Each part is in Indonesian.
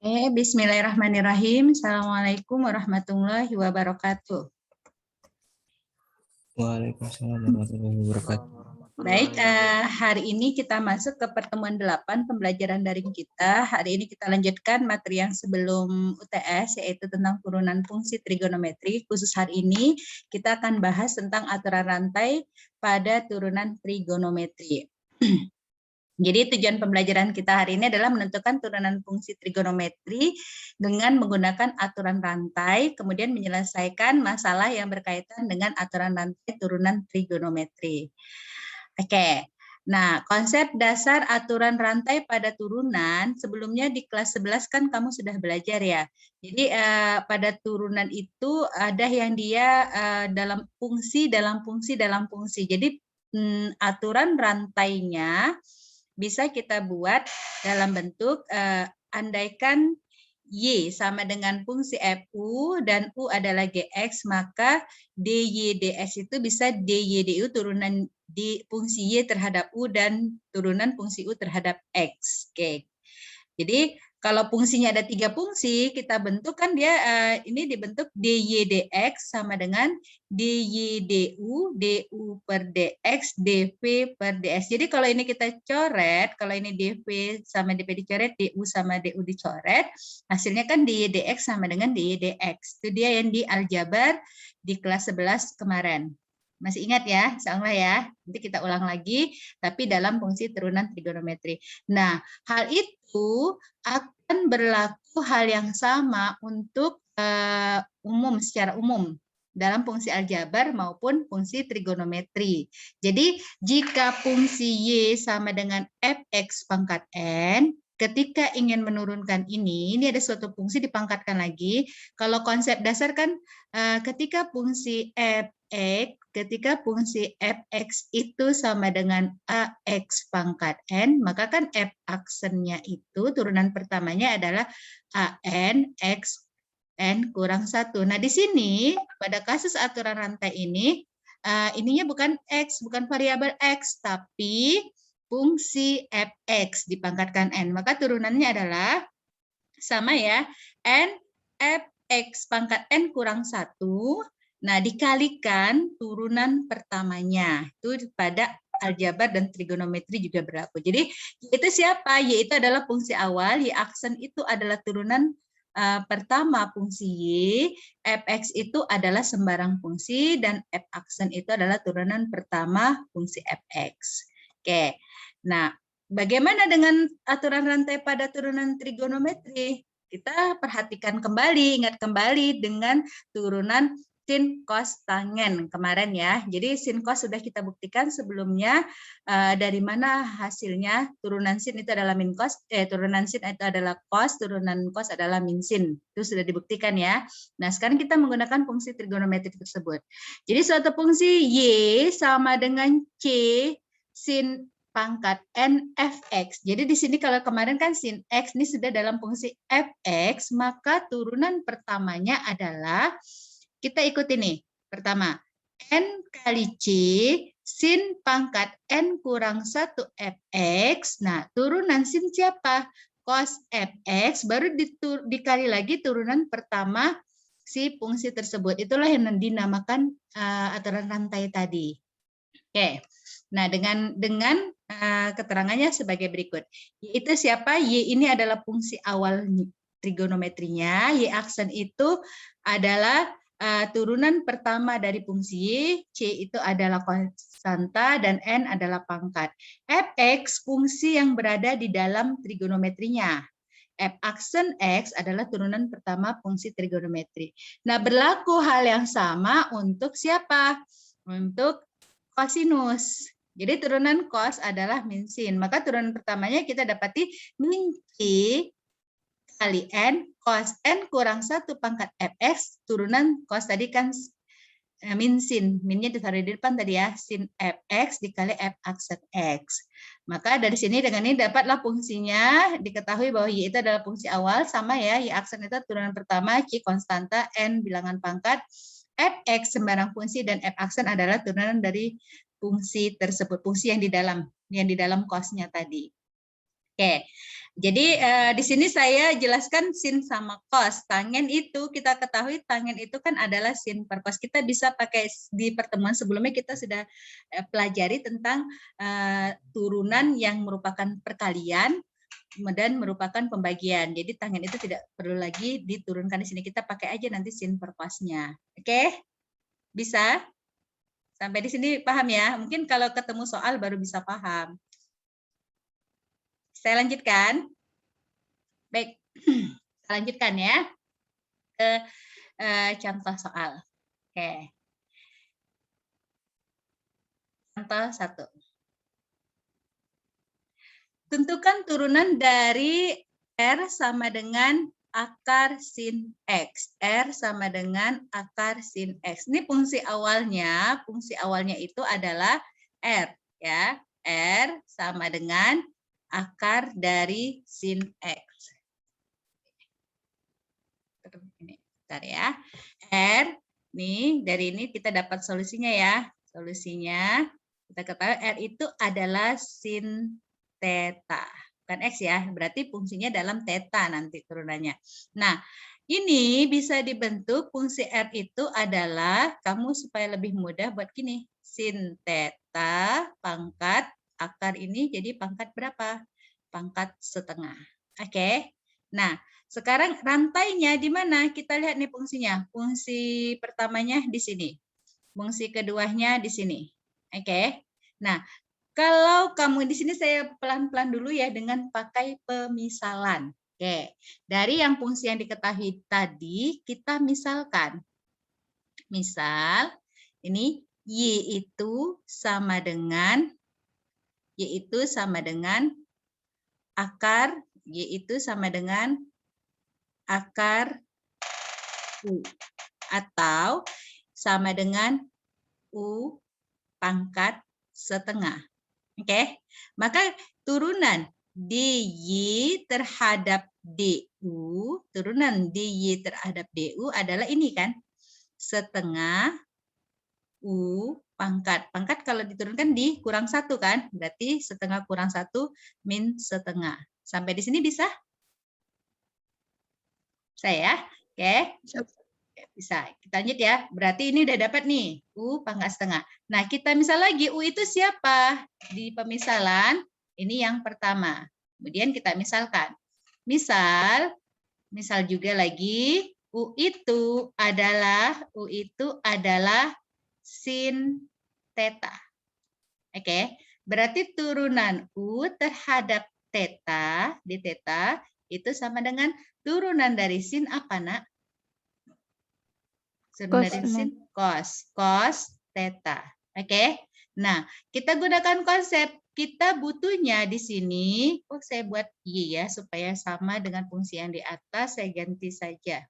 Bismillahirrahmanirrahim. Assalamualaikum warahmatullahi wabarakatuh. Waalaikumsalam warahmatullahi wabarakatuh. Baik, hari ini kita masuk ke pertemuan 8 pembelajaran daring kita. Hari ini kita lanjutkan materi yang sebelum UTS, yaitu tentang turunan fungsi trigonometri. Khusus hari ini kita akan bahas tentang aturan rantai pada turunan trigonometri. Jadi tujuan pembelajaran kita hari ini adalah menentukan turunan fungsi trigonometri dengan menggunakan aturan rantai, kemudian menyelesaikan masalah yang berkaitan dengan aturan rantai turunan trigonometri. Oke, nah konsep dasar aturan rantai pada turunan, sebelumnya di kelas 11 kan kamu sudah belajar ya. Jadi pada turunan itu ada yang dia dalam fungsi. Jadi aturan rantainya bisa kita buat dalam bentuk andaikan Y sama dengan fungsi FU dan U adalah GX, maka DY DS itu bisa DY DU turunan di fungsi Y terhadap U dan turunan fungsi U terhadap X. Oke. Jadi kalau fungsinya ada 3 fungsi, kita bentuk kan dia ini dibentuk DY DX sama dengan DY DU, DU per DX, DV per DS. Jadi kalau ini kita coret, kalau ini DV sama DV dicoret, DU sama DU dicoret, hasilnya kan DY DX sama dengan DY DX. Itu dia yang di aljabar di kelas 11 kemarin. Masih ingat ya, insyaallah ya. Nanti kita ulang lagi, tapi dalam fungsi turunan trigonometri. Nah, hal itu akan berlaku hal yang sama untuk secara umum dalam fungsi aljabar maupun fungsi trigonometri. Jadi, jika fungsi Y sama dengan fx pangkat n, ketika ingin menurunkan ini ada suatu fungsi dipangkatkan lagi. Kalau konsep dasar kan ketika fungsi fx itu sama dengan ax pangkat n, maka kan f aksennya itu turunan pertamanya adalah an x n kurang 1. Nah, di sini pada kasus aturan rantai ini ininya bukan x, bukan variabel x, tapi fungsi fx dipangkatkan n. Maka turunannya adalah sama ya, n fx pangkat n kurang 1. Nah, dikalikan turunan pertamanya. Itu pada aljabar dan trigonometri juga berlaku. Jadi, itu siapa? Y itu adalah fungsi awal, Y aksen itu adalah turunan pertama fungsi Y, fx itu adalah sembarang fungsi, dan f aksen itu adalah turunan pertama fungsi fx. Oke, nah bagaimana dengan aturan rantai pada turunan trigonometri? Kita perhatikan kembali, ingat kembali dengan turunan sin cos tangen kemarin ya. Jadi sin cos sudah kita buktikan sebelumnya dari mana hasilnya. Turunan sin itu adalah min cos, turunan sin itu adalah cos, turunan cos adalah min sin. Itu sudah dibuktikan ya. Nah, sekarang kita menggunakan fungsi trigonometri tersebut. Jadi suatu fungsi Y sama dengan C sin pangkat n fx. Jadi di sini kalau kemarin kan sin x ini sudah dalam fungsi fx, maka turunan pertamanya adalah kita ikut ini. Pertama, n kali C sin pangkat n kurang 1 fx. Nah, turunan sin siapa? Cos fx, baru dikali lagi turunan pertama si fungsi tersebut. Itulah yang dinamakan aturan rantai tadi. Oke. Nah, dengan keterangannya sebagai berikut. Yaitu siapa? Y ini adalah fungsi awal trigonometrinya. Y aksen itu adalah turunan pertama dari fungsi Y, C itu adalah konstanta, dan N adalah pangkat. Fx fungsi yang berada di dalam trigonometrinya. F aksen X adalah turunan pertama fungsi trigonometri. Nah, berlaku hal yang sama untuk siapa? Untuk kosinus. Jadi turunan cos adalah min sin. Maka turunan pertamanya kita dapati min C kali N cos N kurang 1 pangkat fx, turunan cos tadi kan min sin. Minnya ditaruh di depan tadi ya, sin fx dikali f aksen x. Maka dari sini dengan ini dapatlah fungsinya, diketahui bahwa Y itu adalah fungsi awal, sama ya, Y aksen itu turunan pertama, C konstanta, N bilangan pangkat, fx sembarang fungsi, dan f aksen adalah turunan dari fungsi tersebut, fungsi yang di dalam cosnya tadi. Oke. Jadi di sini saya jelaskan sin sama cos. Tangen itu kita ketahui tangen itu kan adalah sin per cos. Kita bisa pakai di pertemuan sebelumnya kita sudah pelajari tentang turunan yang merupakan perkalian dan merupakan pembagian. Jadi tangen itu tidak perlu lagi diturunkan di sini. Kita pakai aja nanti sin per cosnya. Oke? Bisa? Sampai di sini paham ya? Mungkin kalau ketemu soal baru bisa paham. Saya lanjutkan. Baik, saya lanjutkan ya ke contoh soal. Oke. Contoh 1. Tentukan turunan dari R sama dengan akar sin X. R sama dengan akar sin X. Ini fungsi awalnya itu adalah R. Ya, R sama dengan akar dari sin X. Ini, bentar ya. R, nih dari ini kita dapat solusinya ya. Solusinya, kita ketahui R itu adalah sin theta. Bukan X ya, berarti fungsinya dalam theta nanti turunannya. Nah, ini bisa dibentuk fungsi R itu adalah, kamu supaya lebih mudah buat gini. Sin theta pangkat akar ini jadi pangkat berapa? Pangkat setengah. Oke. Nah, sekarang rantainya di mana? Kita lihat nih fungsinya. Fungsi pertamanya di sini. Fungsi keduanya di sini. Oke. Nah, kalau kamu di sini saya pelan-pelan dulu ya dengan pakai pemisalan. Oke. Dari yang fungsi yang diketahui tadi kita misalkan. Misal ini Y itu sama dengan akar Y itu sama dengan akar U atau sama dengan U pangkat setengah. Oke, maka turunan DY terhadap DU, turunan DY terhadap DU adalah ini kan, setengah U pangkat. Pangkat kalau diturunkan di kurang 1 kan, berarti setengah kurang 1 min setengah. Sampai di sini bisa? Saya, oke. Bisa. Kita lanjut ya. Berarti ini udah dapat nih, U pangkat setengah. Nah, kita misal lagi, U itu siapa? Di pemisalan, ini yang pertama. Kemudian kita misalkan. Misal juga lagi, U itu adalah sin theta. Oke. Berarti turunan U terhadap theta, di theta, itu sama dengan turunan dari sin apa, nak? Cos theta. Oke. Nah, kita gunakan konsep kita butuhnya di sini. Saya buat Y ya supaya sama dengan fungsi yang di atas. Saya ganti saja.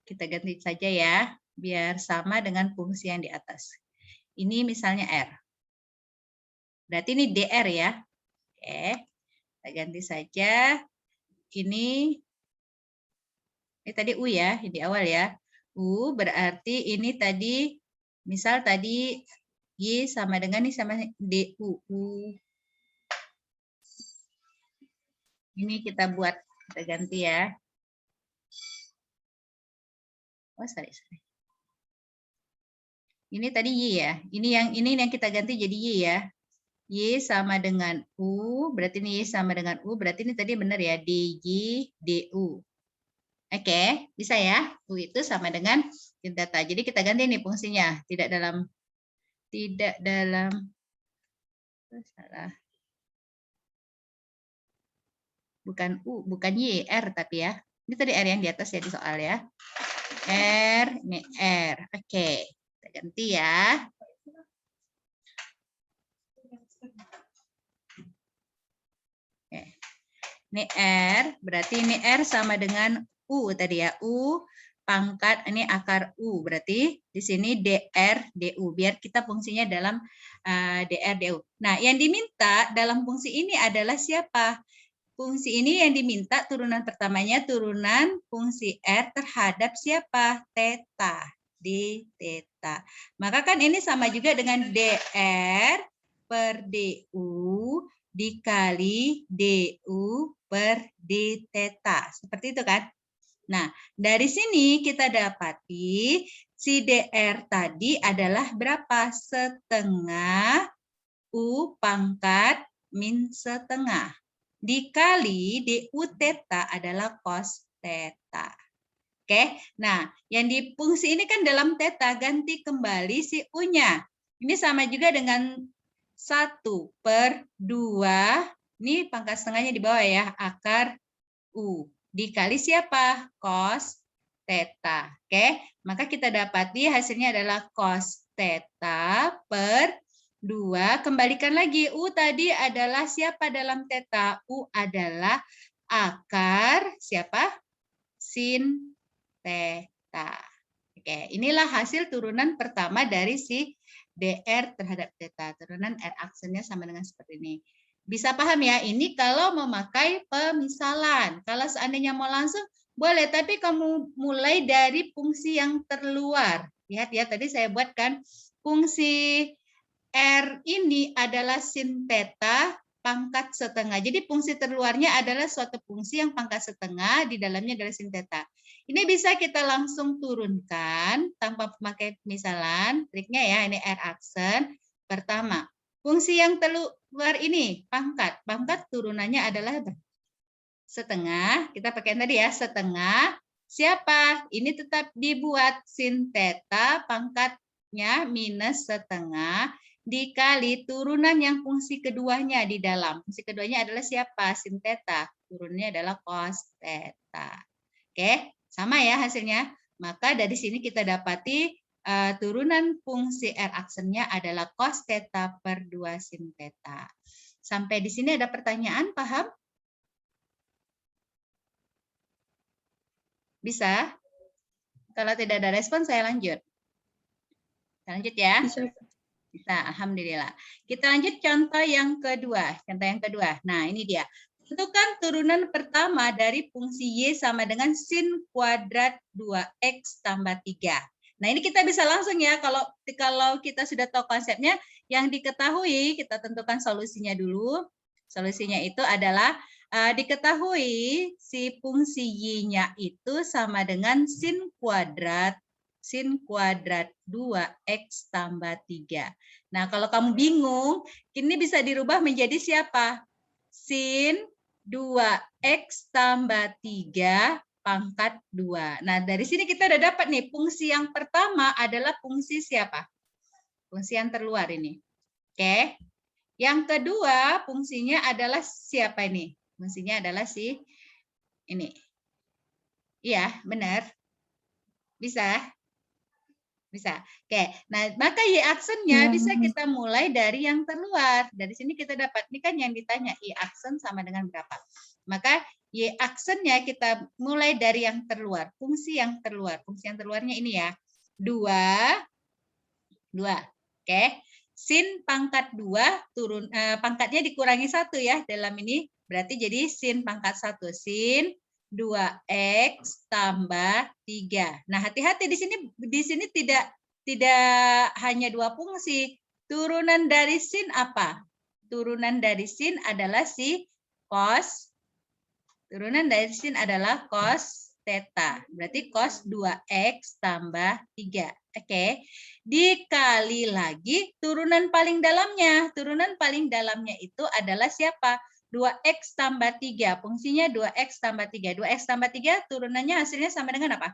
Kita ganti saja ya, biar sama dengan fungsi yang di atas. Ini misalnya R. Berarti ini DR ya. Oke. Kita ganti saja. Ini tadi U ya, di awal ya. U berarti ini tadi, misal tadi Y sama dengan ini sama DU. Ini kita buat, kita ganti ya. Oh, sorry. Ini tadi Y ya. Ini yang kita ganti jadi Y ya. Y sama dengan U, berarti ini Y sama dengan U, berarti ini tadi benar ya, DY, DU. Oke, bisa ya. U itu sama dengan sin theta. Jadi kita ganti nih fungsinya, tidak dalam salah. Bukan U, bukan Y, R tapi ya. Ini tadi R yang di atas ya di soal ya. R, ini R. Oke, kita ganti ya. Oke. Ini R, berarti ini R sama dengan U tadi ya. U pangkat, ini akar U. Berarti di sini DR, DU. Biar kita fungsinya dalam DR, DU. Nah, yang diminta dalam fungsi ini adalah siapa? Fungsi ini yang diminta turunan pertamanya turunan fungsi R terhadap siapa? Theta. Di theta. Maka kan ini sama juga dengan DR per DU dikali du per d theta. Seperti itu kan? Nah, dari sini kita dapati si dr tadi adalah berapa? Setengah u pangkat min setengah. Dikali du theta adalah cos theta. Oke, nah yang di fungsi ini kan dalam theta, ganti kembali si u-nya. Ini sama juga dengan 1 per 2, ini pangkat setengahnya di bawah ya, akar u. Dikali siapa? Cos theta. Oke, maka kita dapati hasilnya adalah cos theta per 2. Kembalikan lagi, u tadi adalah siapa dalam theta? U adalah akar siapa? Sin theta. Oke, inilah hasil turunan pertama dari si dr terhadap theta. Turunan r aksennya sama dengan seperti ini. Bisa paham ya? Ini kalau memakai pemisalan. Kalau seandainya mau langsung, boleh. Tapi kamu mulai dari fungsi yang terluar. Lihat ya, tadi saya buatkan fungsi r ini adalah sin theta pangkat setengah. Jadi fungsi terluarnya adalah suatu fungsi yang pangkat setengah, di dalamnya adalah sin theta. Ini bisa kita langsung turunkan tanpa memakai pemisalan. Triknya ya, ini r aksen. Pertama, fungsi yang terluar ini, pangkat. Pangkat turunannya adalah setengah. Kita pakai yang tadi ya, setengah. Siapa? Ini tetap dibuat sin theta pangkatnya minus setengah dikali turunan yang fungsi keduanya di dalam. Fungsi keduanya adalah siapa? Sin theta. Turunnya adalah cos theta. Oke, sama ya hasilnya. Maka dari sini kita dapati turunan fungsi R aksennya adalah cos theta per 2 sin theta. Sampai di sini ada pertanyaan, paham? Bisa? Kalau tidak ada respon, saya lanjut. Kita lanjut ya. Bisa, alhamdulillah. Kita lanjut contoh yang kedua. Contoh yang kedua. Nah, ini dia. Tentukan turunan pertama dari fungsi y sama dengan sin kuadrat 2x tambah 3. Nah, ini kita bisa langsung ya. Kalau kita sudah tahu konsepnya, yang diketahui, kita tentukan solusinya dulu. Solusinya itu adalah diketahui si fungsi y-nya itu sama dengan sin kuadrat 2x tambah 3. Nah, kalau kamu bingung, ini bisa dirubah menjadi siapa? Sin 2x tambah 3 pangkat 2. Nah, dari sini kita udah dapat nih, fungsi yang pertama adalah fungsi siapa? Fungsi yang terluar ini. Oke. Yang kedua, fungsinya adalah siapa ini? Fungsinya adalah si ini. Iya, benar. Bisa? Bisa. Oke. Nah, maka y aksennya bisa kita mulai dari yang terluar. Dari sini kita dapat, ini kan yang ditanya, y aksen sama dengan berapa. Maka y aksennya kita mulai dari yang terluar, fungsi yang terluar. Fungsi yang terluarnya ini ya, 2. Oke. Sin pangkat 2 turun pangkatnya dikurangi 1 ya dalam ini, berarti jadi sin pangkat 1. Sin 2x tambah 3. Nah, hati-hati di sini tidak hanya dua fungsi. Turunan dari sin apa? Turunan dari sin adalah si cos. Turunan dari sin adalah cos theta. Berarti cos 2x tambah 3. Oke. Dikali lagi turunan paling dalamnya. Turunan paling dalamnya itu adalah siapa? 2x tambah 3. Fungsinya 2x tambah 3. 2x tambah 3 turunannya hasilnya sama dengan apa?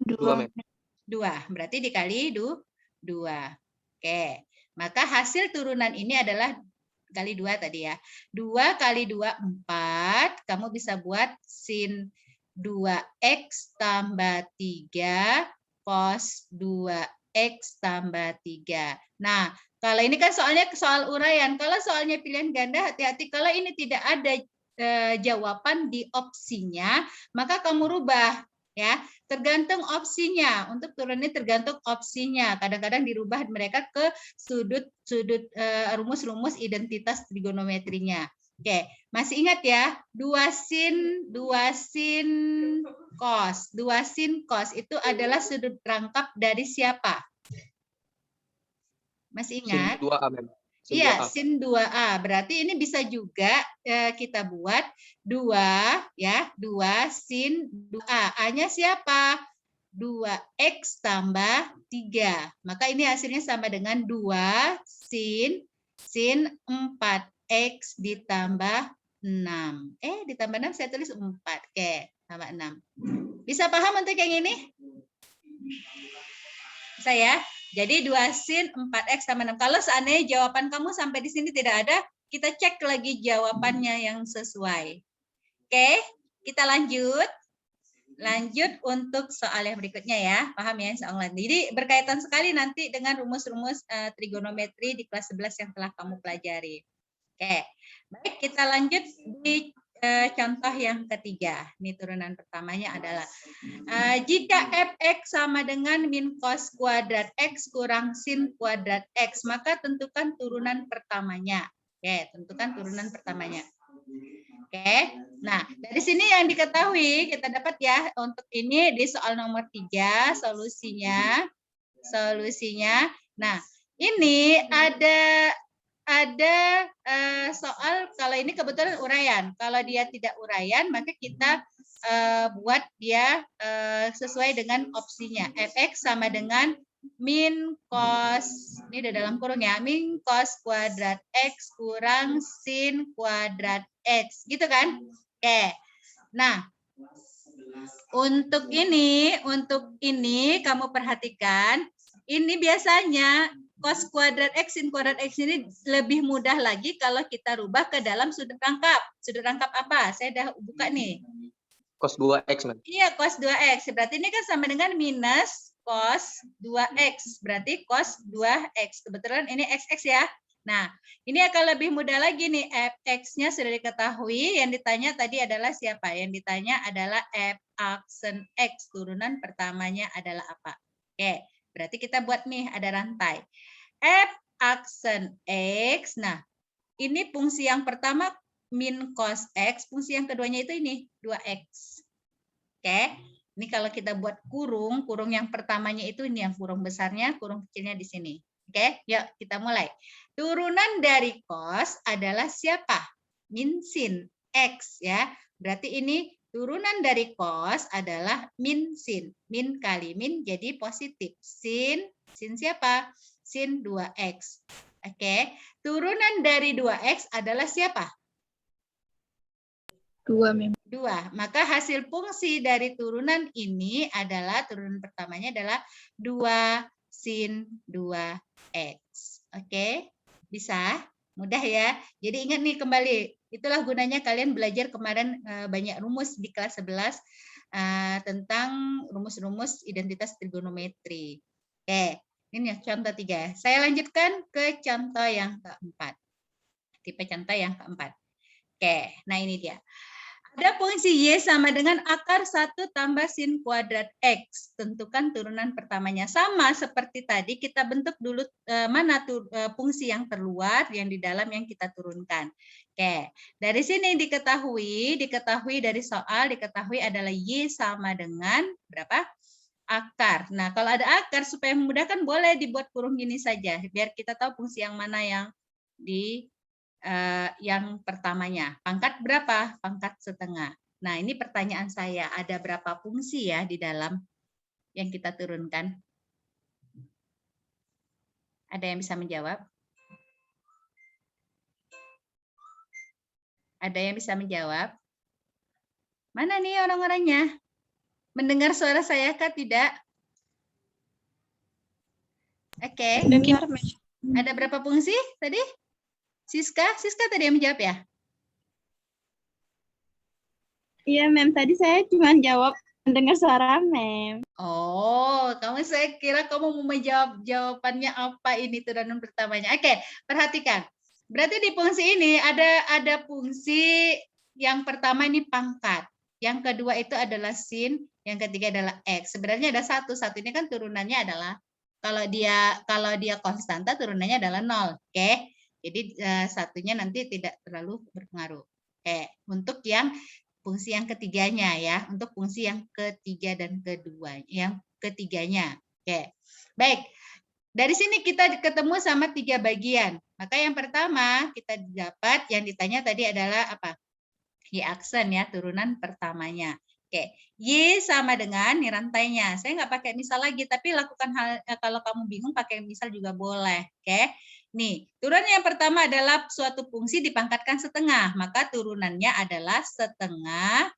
2. Berarti dikali 2. Oke. Maka hasil turunan ini adalah kali 2 tadi ya. 2 kali 2, 4. Kamu bisa buat sin 2x tambah 3 cos 2x tambah 3. Nah, kalau ini kan soalnya soal uraian. Kalau soalnya pilihan ganda, hati-hati. Kalau ini tidak ada jawaban di opsinya, maka kamu rubah. Ya, tergantung opsinya. Untuk turun ini tergantung opsinya. Kadang-kadang dirubah mereka ke sudut rumus-rumus identitas trigonometrinya. Oke, masih ingat ya? 2 sin cos. 2 sin cos itu adalah sudut rangkap dari siapa? Masih ingat? Sin 2A, Mem. Iya, 2A. sin 2A. Berarti ini bisa juga kita buat 2 ya, 2 sin 2A. A-nya siapa? 2x tambah 3. Maka ini hasilnya sama dengan 2 sin 4x ditambah 6. Ditambah 6 saya tulis 4. Oke, tambah 6. Bisa paham untuk yang ini? Bisa ya? Jadi 2 sin 4x tambah 6. Kalau seandainya jawaban kamu sampai di sini tidak ada, kita cek lagi jawabannya yang sesuai. Oke, kita lanjut. Lanjut untuk soal yang berikutnya ya. Paham ya soal lain. Jadi berkaitan sekali nanti dengan rumus-rumus trigonometri di kelas 11 yang telah kamu pelajari. Oke, baik kita lanjut di contoh yang ketiga. Ini turunan pertamanya adalah jika fx sama dengan min cos kuadrat x kurang sin kuadrat x, maka tentukan turunan pertamanya. Oke, tentukan turunan pertamanya. Oke, nah dari sini yang diketahui kita dapat ya untuk ini di soal nomor 3 solusinya. Nah ini ada soal kalau ini kebetulan uraian. Kalau dia tidak uraian maka kita buat dia sesuai dengan opsinya. Fx sama dengan min cos, ini ada dalam kurung ya, min cos kuadrat x kurang sin kuadrat x, gitu kan? Oke. Nah, untuk ini kamu perhatikan, ini biasanya cos kuadrat x sin kuadrat x ini lebih mudah lagi kalau kita rubah ke dalam sudut rangkap. Sudut rangkap apa? Saya udah buka nih. Cos 2x, Man. Iya, cos 2x. Berarti ini kan sama dengan minus cos 2x. Berarti cos 2x. Kebetulan ini xx ya. Nah, ini akan lebih mudah lagi nih. Fx-nya sudah diketahui. Yang ditanya tadi adalah siapa? Yang ditanya adalah f aksen x. Turunan pertamanya adalah apa? Oke, berarti kita buat nih ada rantai. F aksen x. Nah, ini fungsi yang pertama min cos x. Fungsi yang keduanya itu ini 2x. Oke, ini kalau kita buat kurung yang pertamanya itu ini yang kurung besarnya, kurung kecilnya di sini. Oke, yuk kita mulai. Turunan dari cos adalah siapa? Min sin x ya. Berarti ini turunan dari cos adalah min sin. Min kali min jadi positif. Sin siapa? Sin 2x. Oke, turunan dari 2x adalah siapa? 2. Maka hasil fungsi dari turunan ini adalah, turunan pertamanya adalah 2 sin 2x. Oke, bisa? Mudah ya. Jadi ingat nih kembali, itulah gunanya kalian belajar kemarin banyak rumus di kelas 11 tentang rumus-rumus identitas trigonometri. Oke, ini ya contoh 3. Saya lanjutkan ke contoh yang keempat. Tipe contoh yang keempat. Oke, nah ini dia. Ada fungsi Y sama dengan akar 1 tambah sin kuadrat X. Tentukan turunan pertamanya. Sama seperti tadi, kita bentuk dulu mana fungsi yang terluar, yang di dalam yang kita turunkan. Oke, dari sini diketahui dari soal, diketahui adalah Y sama dengan berapa? Akar. Nah, kalau ada akar, supaya memudahkan, boleh dibuat kurung gini saja. Biar kita tahu fungsi yang mana yang yang pertamanya. Pangkat berapa? Pangkat setengah. Nah, ini pertanyaan saya. Ada berapa fungsi ya di dalam yang kita turunkan? Ada yang bisa menjawab? Ada yang bisa menjawab? Mana nih orang-orangnya? Mendengar suara saya kah tidak? Oke. Ada berapa fungsi tadi? Siska tadi yang menjawab ya? Iya, Mem. Tadi saya cuma jawab mendengar suara Mem. Oh, saya kira kamu mau menjawab jawabannya apa ini turunan pertamanya. Oke, perhatikan. Berarti di fungsi ini ada fungsi yang pertama ini pangkat. Yang kedua itu adalah sin, yang ketiga adalah x. Sebenarnya ada satu ini kan turunannya adalah kalau dia konstanta turunannya adalah 0. Oke. Jadi satunya nanti tidak terlalu berpengaruh. Oke, untuk yang fungsi yang ketiganya ya, untuk fungsi yang ketiga dan kedua, yang ketiganya. Oke, baik. Dari sini kita ketemu sama 3 bagian. Maka yang pertama kita dapat, yang ditanya tadi adalah apa? Y aksen ya, turunan pertamanya. Oke, Y sama dengan nih rantainya. Saya nggak pakai misal lagi, tapi lakukan hal kalau kamu bingung pakai misal juga boleh. Oke, nih turunan yang pertama adalah suatu fungsi dipangkatkan setengah, maka turunannya adalah setengah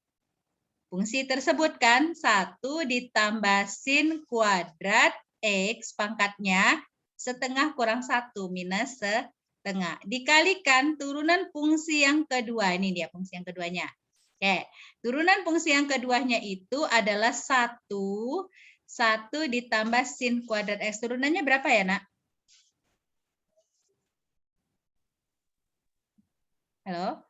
fungsi tersebut kan 1 ditambah sin kuadrat X pangkatnya setengah kurang 1 minus setengah. Dikalikan turunan fungsi yang kedua. Ini dia fungsi yang keduanya. Oke, turunan fungsi yang keduanya itu adalah 1 ditambah sin kuadrat X. Turunannya berapa ya, Nak? Halo?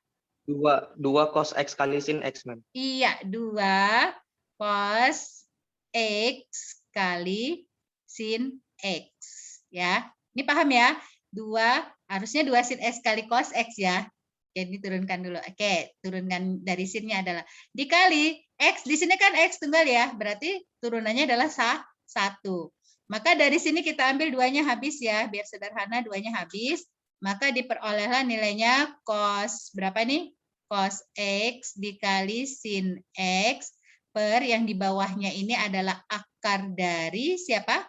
2 cos X kali sin X, Mem. Iya, 2 cos X kali sin X. Ya, ini paham ya? 2, harusnya 2 sin X kali cos X ya. Jadi turunkan dulu. Oke, turunkan dari sinnya adalah dikali X. Di sini kan X tunggal ya, berarti turunannya adalah 1. Maka dari sini kita ambil 2-nya habis ya, biar sederhana 2-nya habis. Maka diperolehlah nilainya cos berapa nih? Cos X dikali sin X per yang di bawahnya ini adalah akar dari siapa?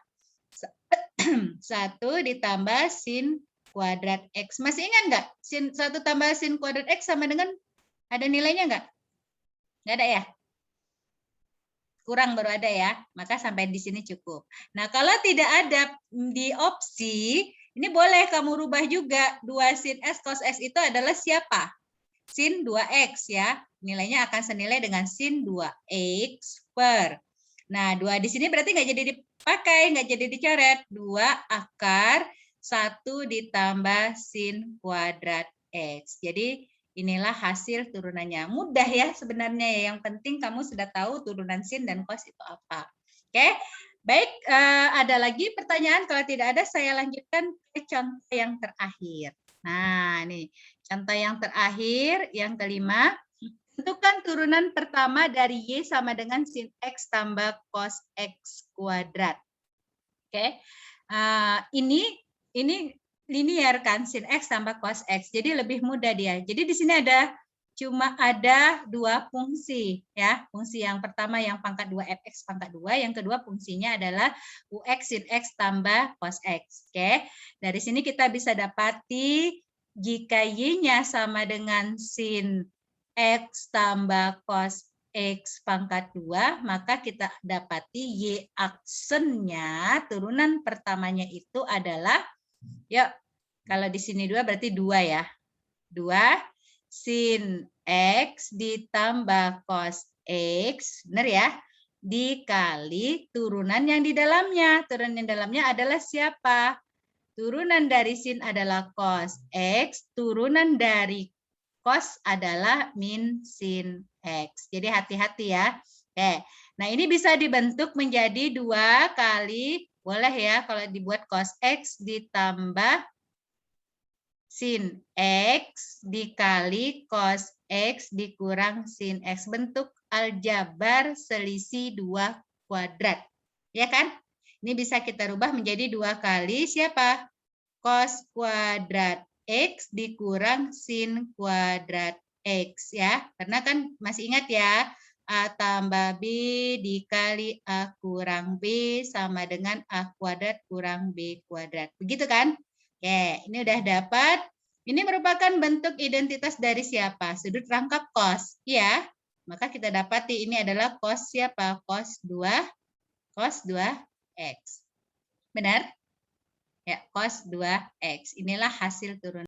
1 ditambah sin kuadrat X. Masih ingat nggak? Sin 1 tambah sin kuadrat X sama dengan ada nilainya nggak? Nggak ada ya? Kurang baru ada ya. Maka sampai di sini cukup. Nah, kalau tidak ada di opsi, ini boleh kamu rubah juga. 2 sin X cos X itu adalah siapa? Sin 2X ya. Nilainya akan senilai dengan sin 2X per. Nah, 2 di sini berarti nggak jadi dipakai, nggak jadi dicoret. 2 akar 1 ditambah sin kuadrat X. Jadi inilah hasil turunannya. Mudah ya sebenarnya ya. Yang penting kamu sudah tahu turunan sin dan cos itu apa. Oke, baik. Ada lagi pertanyaan? Kalau tidak ada, saya lanjutkan ke contoh yang terakhir. Nah, nih contoh yang terakhir, yang kelima. Tentukan turunan pertama dari Y sama dengan sin X tambah cos X kuadrat. Oke, ini linear kan, sin X tambah cos X. Jadi lebih mudah dia. Jadi di sini cuma ada 2 fungsi ya. Fungsi yang pertama yang pangkat 2 fx pangkat 2, yang kedua fungsinya adalah ux sin X tambah cos X. Oke. Dari sini kita bisa dapati jika Y-nya sama dengan sin X tambah cos X pangkat 2, maka kita dapati Y aksennya turunan pertamanya itu adalah, yuk, kalau di sini 2 berarti 2 ya. 2 sin X ditambah cos X, benar ya, dikali turunan yang di dalamnya. Turunan yang di dalamnya adalah siapa? Turunan dari sin adalah cos X, turunan dari cos adalah min sin X. Jadi hati-hati ya. Oke. Nah, ini bisa dibentuk menjadi 2 kali, boleh ya kalau dibuat cos X ditambah sin X dikali cos X dikurang sin X. Bentuk aljabar selisih 2 kuadrat. Ya kan? Ini bisa kita rubah menjadi 2 kali siapa? Cos kuadrat X dikurang sin kuadrat X ya. Karena kan masih ingat ya, A tambah B dikali A kurang B sama dengan A kuadrat kurang B kuadrat. Begitu kan? Oke, ini udah dapat. Ini merupakan bentuk identitas dari siapa? Sudut rangkap cos. Ya, maka kita dapati ini adalah cos siapa? Cos 2X. Benar? Ya, cos 2X. Inilah hasil turunan.